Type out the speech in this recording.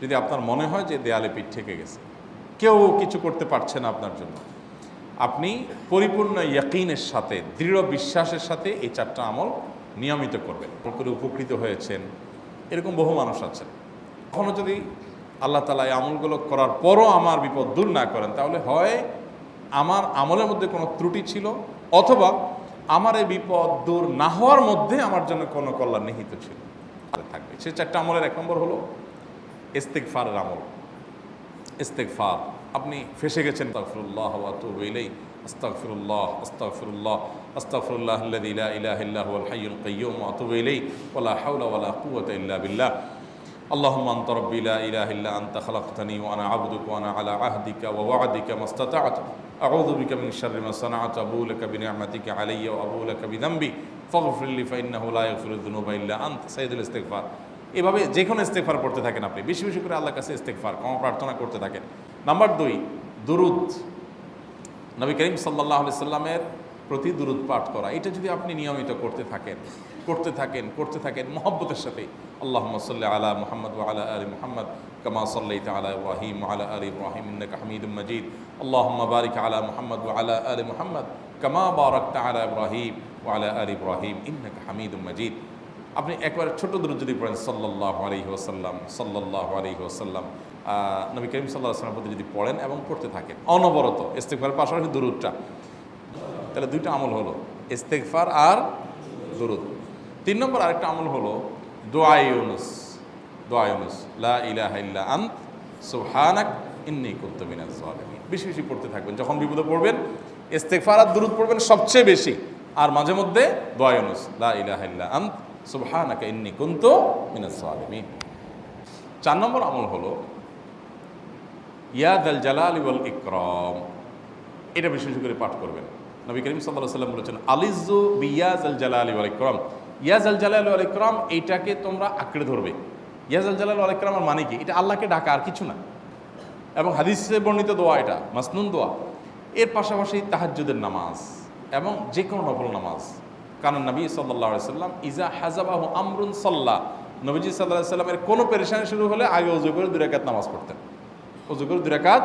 যদি আপনার মনে হয় যে দেয়ালে পিঠ ঠেকে গেছে, কেউ কিছু করতে পারছে না আপনার জন্য, আপনি পরিপূর্ণ ইয়াকিনের সাথে, দৃঢ় বিশ্বাসের সাথে এই 4টা আমল নিয়মিত করবেন। করে উপকৃত হয়েছেন এরকম বহু মানুষ আছেন। কখনো যদি আল্লাহ তাআলা এই আমলগুলো করার পরও আমার বিপদ দূর না করেন, তাহলে হয় আমার আমলের মধ্যে কোনো ত্রুটি ছিল, অথবা আমার এই বিপদ দূর না হওয়ার মধ্যে আমার জন্য কোনো কল্যাণ নিহিত ছিল। থাকবে সে 4টা আমলের 1 নম্বর হলো ইস্তিগফারের আমল। ইস্তিগফার, আপনি ফেসে গেছেন, আস্তাগফিরুল্লাহ ওয়া আতুবু ইলাইহি, আস্তাগফিরুল্লাহ আস্তাগফিরুল্লাহ আস্তাগফিরুল্লাহাল্লাযী লা ইলাহা ইল্লা হুয়াল হাইয়ুল কাইয়্যুম ওয়া আতুবু ইলাইহি ওয়া লা হাওলা ওয়া লা কুওয়াতা ইল্লা বিল্লাহ। আল্লাহুম্মা আনতা রাব্বী লা ইলাহা ইল্লা আনতা খালাকতানি ওয়া আনা আবদুকা ওয়া আনা আলা আহদিকা ওয়া ওয়া'দিকা মাস্তাতা'তু আউযু বিকা মিন শাররি মা সানা'তু আবুউ লাকা বিনি'মাতিকা আলাইয়া ওয়া আবুউ লাকা বিযামবি ফাগফিরলি ফাইন্নাহু লা ইয়াগফিরুয যুনুবা ইল্লা আনতা। সাইয়্যিদুল ইস্তিগফার। এভাবে যে কোনো ইস্তিগফার করতে থাকেন, আপনি বেশি বেশি করে আল্লাহর কাছে ইস্তিগফার, ক্ষমা প্রার্থনা করতে থাকেন। নাম্বার 2, দুরুদ। নবী করিম সাল্লাল্লাহু আলাইহি সাল্লামের প্রতি দুরুদ পাঠ করা। এটা যদি আপনি নিয়মিত করতে থাকেন মহব্বতের সাথে, আল্লাহুম্মা সাল্লি আলা মুহাম্মদ ওয়া আলা আলি মুহাম্মদ কামা সাল্লাইতা আলা ইব্রাহিম ওয়া আলা আলি ইব্রাহিম ইন্নাকা হামিদুম মাজিদ। আল্লাহুম্মা বারিক আলা মুহাম্মদ ওয়া আলা আলি মুহাম্মদ কামা বারাকতা আলা ইব্রাহিম ওয়া আলা আলি ইব্রাহিম ইন্নাকা হামিদুম মাজিদ। আপনি একবার ছোট দুরূদ যদি পড়েন সাল্লাল্লাহু আলাইহি ওয়াসাল্লাম, সাল্লাল্লাহু আলাইহি ওয়াসাল্লাম, নবী করিম সাল্লাল্লাহু আলাইহি ওয়াসাল্লামের প্রতি যদি পড়েন এবং পড়তে থাকেন অনবরত, ইস্তিগফারের পাশাপাশি দুরূদটা, তাহলে 2টা আমল হলো, ইস্তিগফার আর দুরূদ। 3 নম্বর আরেকটা আমল হলো দোয়া ইউনুস। দোয়া ইউনুস, লা ইলাহা ইল্লা আনত সুবহানাক ইন্নী কুনতু মিনাজ জালিমিন। বেশি বেশি পড়তে থাকবেন, যখন বিপদে পড়বেন ইস্তিগফার আর দুরূদ পড়বেন সবচেয়ে বেশি, আর মাঝে মধ্যে দোয়া ইউনুস, লা ইলাহা ইল্লা আনত সুবহানাকা ইন্নী কুনতু মিনাজ জালিমিন। 4 নম্বর আমল হলো ইয়া যাল জালালি ওয়াল ইকরাম। এটা বেশি বেশি করে পাঠ করবেন। নবী করিম সাল্লাল্লাহু আলাইহি ওয়াসাল্লাম বলেছেন, আলিজু বিয়া যাল জালালি ওয়াল ইকরাম। ইয়া যাল জালালি ওয়াল ইকরাম, এইটাকে তোমরা আঁকড়ে ধরবে। ইয়া যাল জালালি ওয়াল ইকরামের মানে কি? এটা আল্লাহকে ডাকা, আর কিছু না। এবং হাদিসে বর্ণিত দোয়া, এটা মাসনুন দোয়া। এর পাশাপাশি তাহাজ্জুদের নামাজ এবং যে কোনো নফল নামাজ। কারণ নবী সাল্লাল্লাহু আলাইহি ওয়াসাল্লাম ইজা হাজাবাহু আমরুন সাল্লা, নবীজি সাল্লাল্লাহু আলাইহি ওয়াসাল্লামের কোনো পেরেশানি শুরু হলে আগে ওযু করে 2 রাকাত নামাজ পড়তেন। ওযু করে 2 রাকাত